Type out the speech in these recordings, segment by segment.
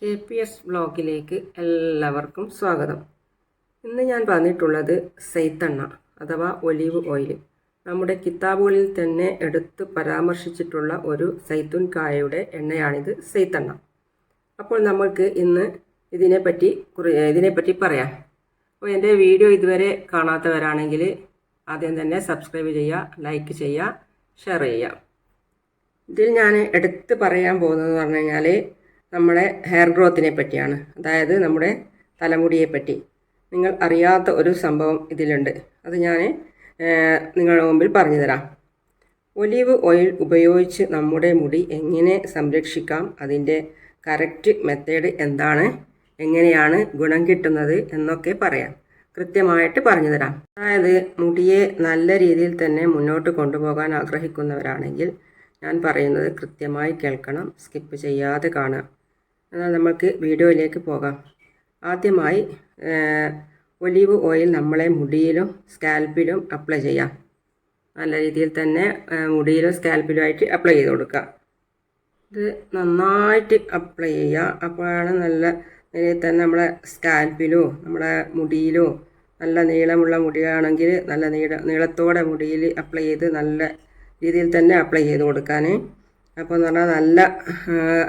KPS ബ്ലോഗിലേക്ക് എല്ലാവർക്കും സ്വാഗതം. ഇന്ന് ഞാൻ പറഞ്ഞിട്ടുള്ളത് സൈത്തെണ്ണ അഥവാ ഒലിവ് ഓയിൽ. നമ്മുടെ കിതാബുകളിൽ തന്നെ എടുത്ത് പരാമർശിച്ചിട്ടുള്ള ഒരു സൈത്തുൻ കായയുടെ എണ്ണയാണിത്, സൈത്തെണ്ണ. അപ്പോൾ നമുക്ക് ഇന്ന് ഇതിനെപ്പറ്റി പറയാം. അപ്പോൾ എൻ്റെ വീഡിയോ ഇതുവരെ കാണാത്തവരാണെങ്കിൽ ആദ്യം തന്നെ സബ്സ്ക്രൈബ് ചെയ്യുക, ലൈക്ക് ചെയ്യുക, ഷെയർ ചെയ്യുക. ഇതിൽ ഞാൻ എടുത്ത് പറയാൻ പോകുന്നതെന്ന് പറഞ്ഞു കഴിഞ്ഞാൽ നമ്മുടെ ഹെയർ ഗ്രോത്തിനെ പറ്റിയാണ്. അതായത് നമ്മുടെ തലമുടിയെപ്പറ്റി നിങ്ങൾ അറിയാത്ത ഒരു സംഭവം ഇതിലുണ്ട്. അത് ഞാൻ നിങ്ങളുടെ മുമ്പിൽ പറഞ്ഞു തരാം. ഒലിവ് ഓയിൽ ഉപയോഗിച്ച് നമ്മുടെ മുടി എങ്ങനെ സംരക്ഷിക്കാം, അതിൻ്റെ കറക്റ്റ് മെത്തേഡ് എന്താണ്, എങ്ങനെയാണ് ഗുണം കിട്ടുന്നത് എന്നൊക്കെ പറയാം. കൃത്യമായിട്ട് പറഞ്ഞു തരാം. അതായത് മുടിയെ നല്ല രീതിയിൽ തന്നെ മുന്നോട്ട് കൊണ്ടുപോകാൻ ആഗ്രഹിക്കുന്നവരാണെങ്കിൽ ഞാൻ പറയുന്നത് കൃത്യമായി കേൾക്കണം, സ്കിപ്പ് ചെയ്യാതെ കാണുക. എന്നാൽ നമുക്ക് വീഡിയോയിലേക്ക് പോകാം. ആദ്യമായി ഒലിവ് ഓയിൽ നമ്മളെ മുടിയിലും സ്കാൽപ്പിലും അപ്ലൈ ചെയ്യാം. നല്ല രീതിയിൽ തന്നെ മുടിയിലും സ്കാൽപ്പിലുമായിട്ട് അപ്ലൈ ചെയ്ത് കൊടുക്കുക. ഇത് നന്നായിട്ട് അപ്ലൈ ചെയ്യുക. അപ്പോഴാണ് നല്ല നിലയിൽ തന്നെ നമ്മളെ സ്കാൽപ്പിലോ നമ്മുടെ മുടിയിലോ നല്ല നീളമുള്ള മുടിയാണെങ്കിൽ നല്ല നീളത്തോടെ മുടിയിൽ അപ്ലൈ ചെയ്ത് നല്ല രീതിയിൽ തന്നെ അപ്ലൈ ചെയ്ത് കൊടുക്കാൻ. അപ്പോൾ എന്ന് പറഞ്ഞാൽ നല്ല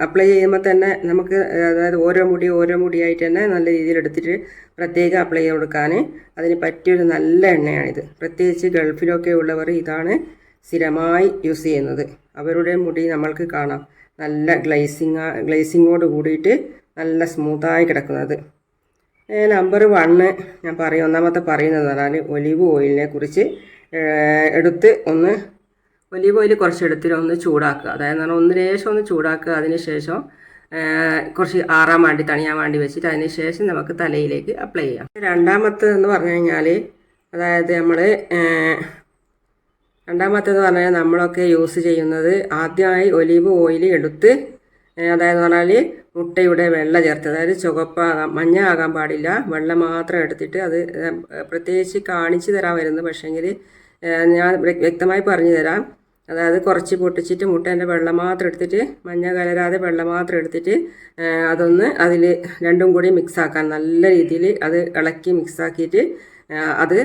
അപ്ലൈ ചെയ്യുമ്പോൾ തന്നെ നമുക്ക് അതായത് ഓരോ മുടിയായിട്ട് തന്നെ നല്ല രീതിയിൽ എടുത്തിട്ട് പ്രത്യേകം അപ്ലൈ ചെയ്ത് കൊടുക്കാൻ അതിന് പറ്റിയൊരു നല്ല എണ്ണയാണിത്. പ്രത്യേകിച്ച് ഗൾഫിലൊക്കെ ഉള്ളവർ ഇതാണ് സ്ഥിരമായി യൂസ് ചെയ്യുന്നത്. അവരുടെ മുടി നമ്മൾക്ക് കാണാം നല്ല ഗ്ലേസിങ്ങോട് കൂടിയിട്ട് നല്ല സ്മൂത്തായി കിടക്കുന്നത്. നമ്പർ 1 ഞാൻ ഒന്നാമത്തെ പറയുന്നത് പറഞ്ഞാൽ ഒലിവ് ഓയിലിനെ കുറിച്ച് ഒലിവ് ഓയിൽ കുറച്ചെടുത്തിട്ട് ഒന്ന് ചൂടാക്കുക. അതായത് ഒന്ന് ലേശം ഒന്ന് ചൂടാക്കുക. അതിന് ശേഷം കുറച്ച് ആറാൻ വേണ്ടി തണിയാൻ വേണ്ടി വെച്ചിട്ട് അതിന് ശേഷം നമുക്ക് തലയിലേക്ക് അപ്ലൈ ചെയ്യാം. രണ്ടാമത്തേതെന്ന് പറഞ്ഞു കഴിഞ്ഞാൽ നമ്മളൊക്കെ യൂസ് ചെയ്യുന്നത് ആദ്യമായി ഒലിവ് ഓയിൽ എടുത്ത് അതായത് പറഞ്ഞാൽ മുട്ടയുടെ വെള്ള ചേർത്ത്, അതായത് മഞ്ഞ ആകാൻ പാടില്ല, വെള്ളം മാത്രം എടുത്തിട്ട് അത് പ്രത്യേകിച്ച് കാണിച്ചു തരാൻ വരുന്നത്. പക്ഷേങ്കിൽ ഞാൻ വ്യക്തമായി പറഞ്ഞു തരാം. അതായത് കുറച്ച് പൊട്ടിച്ചിട്ട് മുട്ടേൻ്റെ വെള്ളം മാത്രം എടുത്തിട്ട് മഞ്ഞ കലരാതെ വെള്ളം മാത്രം എടുത്തിട്ട് അതൊന്ന് അതിൽ രണ്ടും കൂടി മിക്സാക്കാൻ നല്ല രീതിയിൽ അത് ഇളക്കി മിക്സാക്കിയിട്ട് അത്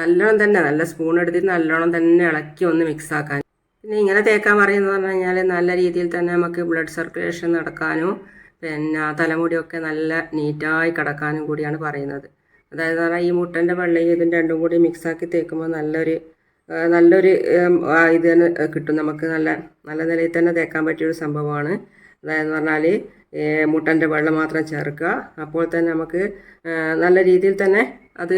നല്ലോണം തന്നെ നല്ല സ്പൂൺ എടുത്തിട്ട് നല്ലോണം തന്നെ ഇളക്കി ഒന്ന് മിക്സാക്കാൻ. പിന്നെ ഇങ്ങനെ തേക്കാൻ പറയുന്നത് പറഞ്ഞു കഴിഞ്ഞാൽ നല്ല രീതിയിൽ തന്നെ നമുക്ക് ബ്ലഡ് സർക്കുലേഷൻ നടക്കാനും പിന്നെ തലമുടിയൊക്കെ നല്ല നീറ്റായി കിടക്കാനും കൂടിയാണ് പറയുന്നത്. അതായത് പറഞ്ഞാൽ ഈ മുട്ടൻ്റെ വെള്ളയും ഇതിൻ്റെ രണ്ടും കൂടി മിക്സാക്കി തേക്കുമ്പോൾ നല്ലൊരു ഇത് തന്നെ കിട്ടും. നമുക്ക് നല്ല നിലയിൽ തന്നെ തേക്കാൻ പറ്റിയൊരു സംഭവമാണ്. അതായത് പറഞ്ഞാൽ മുട്ടൻ്റെ വെള്ളം മാത്രം ചേർക്കുക. അപ്പോൾ തന്നെ നമുക്ക് നല്ല രീതിയിൽ തന്നെ അത്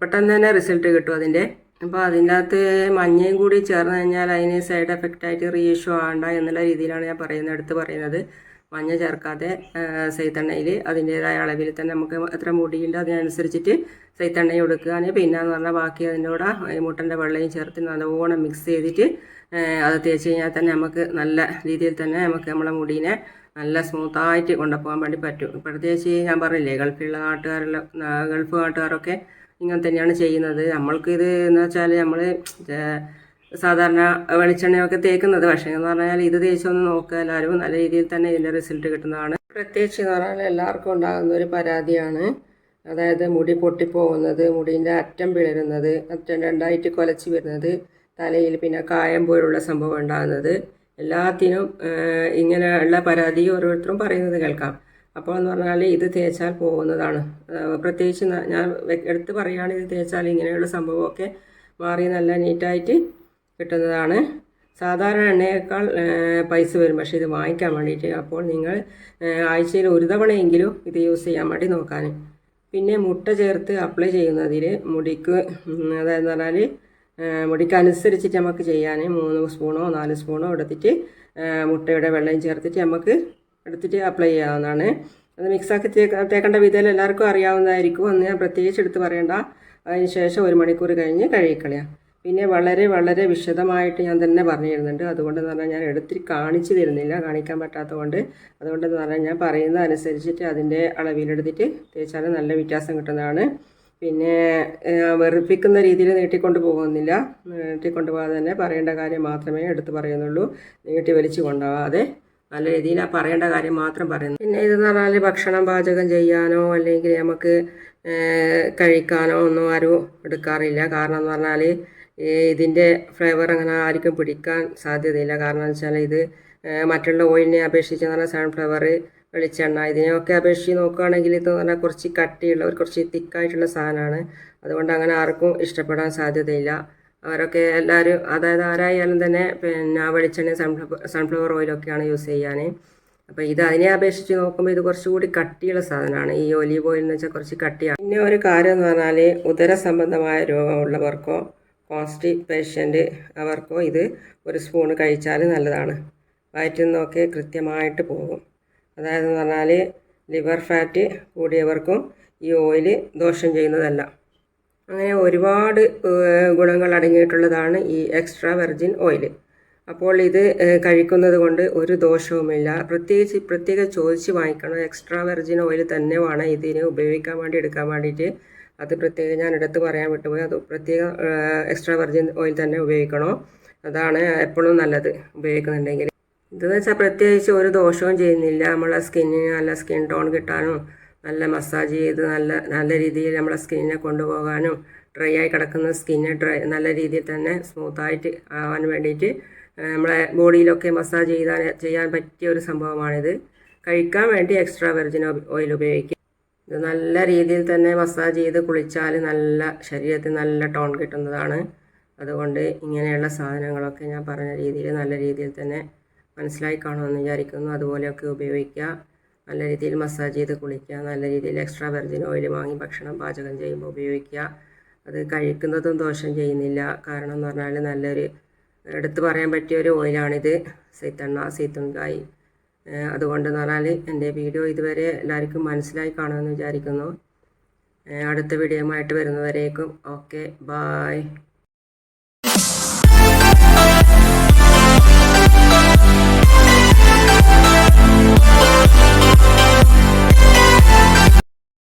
പെട്ടെന്ന് തന്നെ റിസൾട്ട് കിട്ടും അതിൻ്റെ. അപ്പോൾ അതിൻ്റെ അകത്ത് മഞ്ഞയും കൂടി ചേർന്ന് കഴിഞ്ഞാൽ അതിന് സൈഡ് എഫക്റ്റായിട്ട് റീഇഷ്യൂ ആകണ്ട എന്നുള്ള രീതിയിലാണ് ഞാൻ എടുത്ത് പറയുന്നത്. മഞ്ഞ ചേർക്കാതെ സൈത്തെണ്ണയിൽ അതിൻ്റേതായ അളവിൽ തന്നെ നമുക്ക് എത്ര മുടിയുണ്ട് അതിനനുസരിച്ചിട്ട് സൈത്തെണ്ണയും എടുക്കുക. പിന്നെയെന്ന് പറഞ്ഞാൽ ബാക്കി അതിൻ്റെ കൂടെ മുട്ടൻ്റെ വെള്ളയും ചേർത്ത് നല്ലോണം മിക്സ് ചെയ്തിട്ട് അത് തേച്ച് കഴിഞ്ഞാൽ തന്നെ നമുക്ക് നല്ല രീതിയിൽ തന്നെ നമുക്ക് നമ്മളെ മുടീനെ നല്ല സ്മൂത്തായിട്ട് കൊണ്ടുപോകാൻ വേണ്ടി പറ്റും. പ്രത്യേകിച്ച് ഞാൻ പറഞ്ഞില്ലേ ഗൾഫ് നാട്ടുകാരൊക്കെ ഇങ്ങനെ തന്നെയാണ് ചെയ്യുന്നത്. നമ്മൾക്ക് ഇത് എന്ന് വെച്ചാൽ നമ്മൾ സാധാരണ വെളിച്ചെണ്ണയൊക്കെ തേക്കുന്നത്. പക്ഷേ എന്ന് പറഞ്ഞാൽ ഇത് തേച്ചൊന്ന് നോക്കുക എല്ലാവരും, നല്ല രീതിയിൽ തന്നെ ഇതിൻ്റെ റിസൾട്ട് കിട്ടുന്നതാണ്. പ്രത്യേകിച്ച് എന്ന് പറഞ്ഞാൽ എല്ലാവർക്കും ഉണ്ടാകുന്ന ഒരു പരാതിയാണ്, അതായത് മുടി പൊട്ടിപ്പോകുന്നത്, മുടീൻ്റെ അറ്റം പിളരുന്നത്, അറ്റം രണ്ടായിട്ട് കുലച്ച് വരുന്നത്, തലയിൽ പിന്നെ കായം പോലുള്ള സംഭവം ഉണ്ടാകുന്നത്. എല്ലാത്തിനും ഇങ്ങനെയുള്ള പരാതി ഓരോരുത്തരും പറയുന്നത് കേൾക്കാം. അപ്പോൾ എന്ന് പറഞ്ഞാൽ ഇത് തേച്ചാൽ പോകുന്നതാണ്. പ്രത്യേകിച്ച് ഞാൻ എടുത്ത് പറയുകയാണ്, ഇത് തേച്ചാൽ ഇങ്ങനെയുള്ള സംഭവമൊക്കെ മാറി നല്ല നീറ്റായിട്ട് കിട്ടുന്നതാണ്. സാധാരണ എണ്ണയേക്കാൾ പൈസ വരും, പക്ഷേ ഇത് വാങ്ങിക്കാൻ വേണ്ടിയിട്ട്. അപ്പോൾ നിങ്ങൾ ആഴ്ചയിൽ ഒരു തവണയെങ്കിലും ഇത് യൂസ് ചെയ്യാൻ വേണ്ടി നോക്കാൻ. പിന്നെ മുട്ട ചേർത്ത് അപ്ലൈ ചെയ്യുന്നതിൽ മുടിക്ക് അതായത് പറഞ്ഞാൽ മുടിക്കനുസരിച്ചിട്ട് നമുക്ക് ചെയ്യാൻ 3 സ്പൂണോ 4 സ്പൂണോ എടുത്തിട്ട് മുട്ടയുടെ വെള്ളം ചേർത്തിട്ട് നമുക്ക് എടുത്തിട്ട് അപ്ലൈ ചെയ്യാവുന്നതാണ്. അത് മിക്സാക്കി തേക്കേണ്ട വിധം എല്ലാവർക്കും അറിയാവുന്നതായിരിക്കും. അന്ന് ഞാൻ പ്രത്യേകിച്ച് എടുത്ത് പറയേണ്ട. അതിന് ശേഷം 1 മണിക്കൂർ കഴിഞ്ഞ് കഴുകിക്കളയാം. പിന്നെ വളരെ വിശദമായിട്ട് ഞാൻ തന്നെ പറഞ്ഞു തരുന്നുണ്ട്. അതുകൊണ്ടെന്ന് പറഞ്ഞാൽ ഞാൻ എടുത്തിട്ട് കാണിച്ചു തരുന്നില്ല, കാണിക്കാൻ പറ്റാത്തതുകൊണ്ട്. അതുകൊണ്ടെന്ന് പറഞ്ഞാൽ ഞാൻ പറയുന്നത് അനുസരിച്ചിട്ട് അതിൻ്റെ അളവിലെടുത്തിട്ട് തേച്ചാൽ നല്ല വ്യത്യാസം കിട്ടുന്നതാണ്. പിന്നെ വെറുപ്പിക്കുന്ന രീതിയിൽ നീട്ടിക്കൊണ്ട് പോകാതെ തന്നെ പറയേണ്ട കാര്യം മാത്രമേ എടുത്ത് പറയുന്നുള്ളൂ. നീട്ടി വലിച്ചു കൊണ്ടുപോകാതെ നല്ല രീതിയിൽ ആ പറയേണ്ട കാര്യം മാത്രം പറയുന്നു. പിന്നെ ഇതെന്ന് പറഞ്ഞാൽ ഭക്ഷണം പാചകം ചെയ്യാനോ അല്ലെങ്കിൽ നമുക്ക് കഴിക്കാനോ ഒന്നും ആരും എടുക്കാറില്ല. കാരണം എന്ന് പറഞ്ഞാൽ ഇതിൻ്റെ ഫ്ലേവർ അങ്ങനെ ആർക്കും പിടിക്കാൻ സാധ്യതയില്ല. കാരണം എന്ന് വെച്ചാൽ ഇത് മറ്റുള്ള ഓയിലിനെ അപേക്ഷിച്ച് എന്ന് പറഞ്ഞാൽ സൺഫ്ലവർ, വെളിച്ചെണ്ണ ഇതിനെയൊക്കെ അപേക്ഷിച്ച് നോക്കുകയാണെങ്കിൽ ഇത് പറഞ്ഞാൽ കുറച്ച് കട്ടിയുള്ള കുറച്ച് തിക്കായിട്ടുള്ള സാധനമാണ്. അതുകൊണ്ട് അങ്ങനെ ആർക്കും ഇഷ്ടപ്പെടാൻ സാധ്യതയില്ല. അവരൊക്കെ എല്ലാവരും അതായത് ആരായാലും തന്നെ പിന്നെ വെളിച്ചെണ്ണ സൺഫ്ലവർ ഓയിലൊക്കെയാണ് യൂസ് ചെയ്യാൻ. അപ്പോൾ ഇത് അതിനെ അപേക്ഷിച്ച് നോക്കുമ്പോൾ ഇത് കുറച്ചുകൂടി കട്ടിയുള്ള സാധനമാണ്. ഈ ഒലീവ് ഓയിൽ എന്ന് വെച്ചാൽ കുറച്ച് കട്ടിയാണ്. പിന്നെ ഒരു കാര്യം എന്ന് പറഞ്ഞാൽ ഉദര സംബന്ധമായ രോഗമുള്ളവർക്കോ കോൺസ്റ്റിപ്പേഷ്യൻ്റ് അവർക്കോ ഇത് ഒരു സ്പൂൺ കഴിച്ചാൽ നല്ലതാണ്. വയറ്റിൽ നിന്നൊക്കെ കൃത്യമായിട്ട് പോകും. അതായത് എന്ന് പറഞ്ഞാൽ ലിവർ ഫാറ്റ് കൂടിയവർക്കും ഈ ഓയിൽ ദോഷം ചെയ്യുന്നതല്ല. അങ്ങനെ ഒരുപാട് ഗുണങ്ങൾ അടങ്ങിയിട്ടുള്ളതാണ് ഈ എക്സ്ട്രാ വെർജിൻ ഓയിൽ. അപ്പോൾ ഇത് കഴിക്കുന്നത് കൊണ്ട് ഒരു ദോഷവുമില്ല. പ്രത്യേകം ചോദിച്ച് വാങ്ങിക്കണം. എക്സ്ട്രാ വെർജിൻ ഓയിൽ തന്നെ വേണം ഇതിന് ഉപയോഗിക്കാൻ വേണ്ടി എടുക്കാൻ വേണ്ടിയിട്ട്. അത് പ്രത്യേകം ഞാൻ എടുത്ത് പറയാൻ വിട്ടുപോയി. അത് പ്രത്യേകം എക്സ്ട്രാ വെർജിൻ ഓയിൽ തന്നെ ഉപയോഗിക്കണോ. അതാണ് എപ്പോഴും നല്ലത് ഉപയോഗിക്കുന്നുണ്ടെങ്കിൽ. ഇതെന്ന് വെച്ചാൽ പ്രത്യേകിച്ച് ഒരു ദോഷവും ചെയ്യുന്നില്ല. നമ്മളെ സ്കിന്നിന് നല്ല സ്കിൻ ടോൺ കിട്ടാനും നല്ല മസാജ് ചെയ്ത് നല്ല രീതിയിൽ നമ്മളെ സ്കിന്നിനെ കൊണ്ടുപോകാനും ഡ്രൈ ആയി കിടക്കുന്ന സ്കിന്നെ നല്ല രീതിയിൽ തന്നെ സ്മൂത്തായിട്ട് ആവാൻ വേണ്ടിയിട്ട് നമ്മളെ ബോഡിയിലൊക്കെ മസാജ് ചെയ്യാൻ പറ്റിയ ഒരു സംഭവമാണിത്. കഴിക്കാൻ വേണ്ടി എക്സ്ട്രാ വെർജിൻ ഓയിൽ ഉപയോഗിക്കുക. ഇത് നല്ല രീതിയിൽ തന്നെ മസാജ് ചെയ്ത് കുളിച്ചാൽ നല്ല ശരീരത്തിന് നല്ല ടോൺ കിട്ടുന്നതാണ്. അതുകൊണ്ട് ഇങ്ങനെയുള്ള സാധനങ്ങളൊക്കെ ഞാൻ പറഞ്ഞ രീതിയിൽ നല്ല രീതിയിൽ തന്നെ മനസ്സിലായി കാണുമെന്ന് വിചാരിക്കുന്നു. അതുപോലെയൊക്കെ ഉപയോഗിക്കുക. നല്ല രീതിയിൽ മസാജ് ചെയ്ത് കുളിക്കുക. നല്ല രീതിയിൽ എക്സ്ട്രാ വെർജിൻ ഓയിൽ വാങ്ങി ഭക്ഷണം പാചകം ചെയ്യുമ്പോൾ ഉപയോഗിക്കുക. അത് കഴിക്കുന്നതും ദോഷം ചെയ്യുന്നില്ല. കാരണം എന്ന് പറഞ്ഞാൽ നല്ലൊരു എടുത്ത് പറയാൻ പറ്റിയൊരു ഓയിലാണിത്. സീത്തുൻകായ്. അതുകൊണ്ടെന്ന് പറഞ്ഞാൽ എൻ്റെ വീഡിയോ ഇതുവരെ എല്ലാവർക്കും മനസ്സിലായി കാണുമെന്ന് വിചാരിക്കുന്നു. അടുത്ത വീഡിയോയുമായിട്ട് വരുന്നവരേക്കും ഓക്കെ ബായ്.